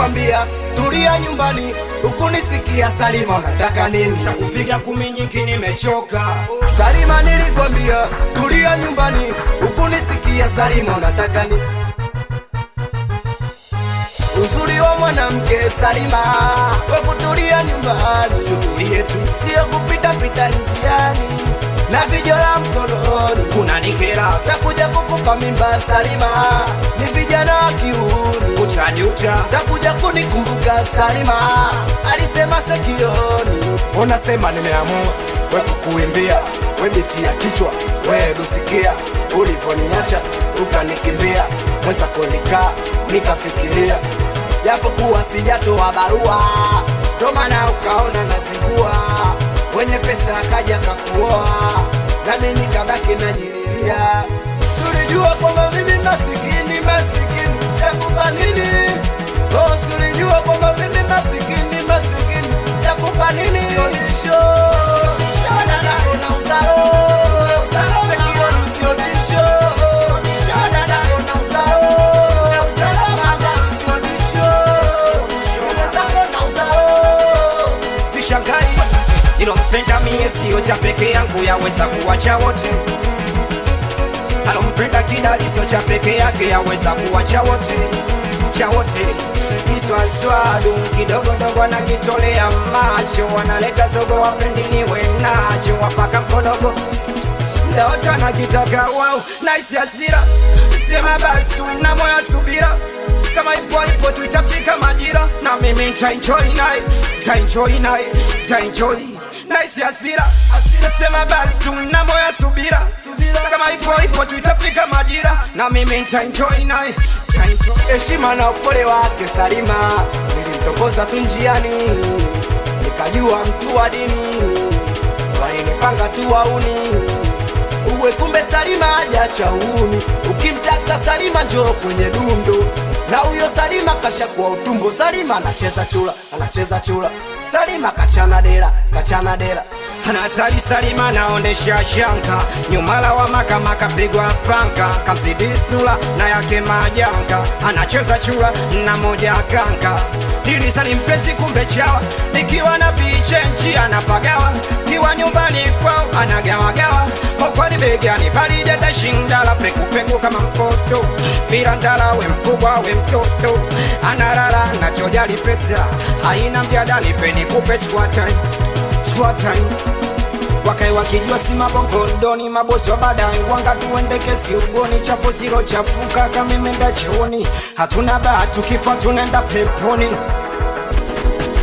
nilikwambia tulia nyumbani, ukunisikia. Salima unataka nini? Shakupiga kumi nyingi nimechoka. Salima nilikwambia tulia nyumbani, ukunisikia. Salima unataka nini? Uzuri wa mwanamke Salima, we kutulia nyumbani. Sutulie tu, sio kupita pita njiani na vijola mkononi. kuna nikera Takuja kukupa mimba Salima, ni vijana wa kiuni. utajuta. Takuja kunikumbuka Salima, alisema sekioni. Unasema nimeamua we kukuimbia, we biti ya kichwa, we dusikia. Ulivoniacha ukanikimbia, mweza kunikaa nikafikiria. Japo kuwa sijatoa barua, ndo maana ukaona nazingua. Mwenye pesa akaja kakuoa, nami nikabaki najililia. Sulijua kwamba mimi masikini, masikini takupa nini? Oh, sulijua kwamba mimi masikini, masikini takupa nini? Sio bisho, na uzalo sekioni, sio bisho, na uzalo sio bisho, na uzalo. Sishangai nilompenda mie sio cha peke yangu, yaweza kuwacha wote. Alompenda kidali sio cha peke yake, yaweza kuwacha wote, cha wote. Kiswaswadu kidogo dogo anakitolea macho, wanaleta zogo wapendi niwe nacho, wapaka mkodogo ndoto anakitaka wao, nice hasira. Sema basi tu na moyo subira, kama ipo tu itafika majira, na mimi nitaenjoy naye, nitaenjoy naye, nitaenjoy. Nice hasira, sema basi tu na moyo subira, kama ipo tu itafika majira, na mimi nitaenjoy naye, nitaenjoy. Heshima na upole wake Salima, nilimtongoza tu njiani, nikajua mtu wa dini, walinipanga tu wauni. Uwe kumbe Salima hajacha uni, ukimtaka Salima njoo kwenye dundo. Na huyo Salima kashakuwa utumbo. Salima anacheza chula, anacheza chula. Salima kachana dera, kachana dera. Anatali Salima naonesha shanka, nyumala wa makama kapigwa panka, kamsidis nula na yake majanga. Anacheza chula na moja kanka, nilisani mpenzi kumbe chawa, nikiwa na vichenchi anapagawa, kiwa nyumbani kwao anagawagawa. Mokwani begani baridi atashindala, pekupeku kama mpoto, mirandala we mkubwa we mtoto. Analala na chojali pesa, haina mjada nipeni kupe chukua time, chukua time. Wakai wakijua si mabongo ndoni, mabosi wa badai wanga tuendeke si ugoni. Chapo ziro chafuka kama imenda chooni, hatuna baa tukifa tunenda peponi.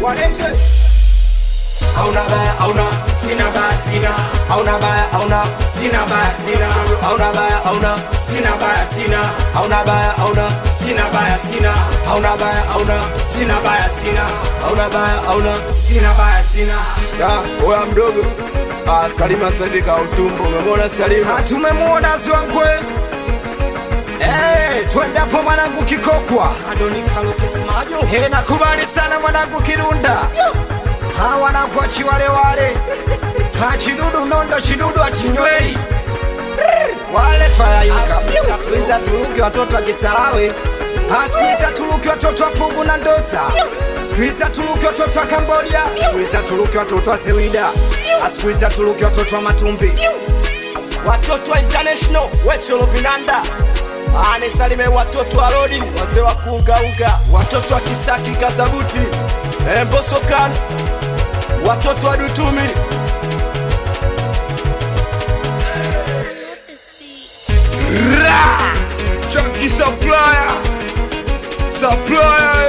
Walete Hauna baya, hauna, sina baya sina, hauna baya, hauna, sina baya sina, hauna baya, hauna, sina baya sina, hauna baya, hauna, sina baya sina, hauna baya, hauna, sina baya sina, hauna baya, hauna. sina baya sina. Oya mdogo, Salima sasa hivi ka utumbo. Umemwona Salima? Tumemwona Zwangwe. Twende hapo mwanangu Kikokwa, Adoni Kaluke Smajo. Nakubali sana mwanangu Kirunda, wanangu achiwale wale, chidudu nondo chidudu achinywei wale twayayuka. Sikuiza Turuki watoto wa Kisarawe, Sikuiza Turuki watoto wa Pugu na Ndosa, Sikuiza Turuki watoto wa Cambodia, Sikuiza Turuki watoto wa Sewida, Sikuiza Turuki watoto wa Matumbi, watoto wa International Wecholo Vinanda. Salime watoto wa Rodi, wazee wa kuungaunga, watoto wa Kisaki Kazabuti, Mbosokan, watoto wa Dutumi. Chucky Supplier, Supplier.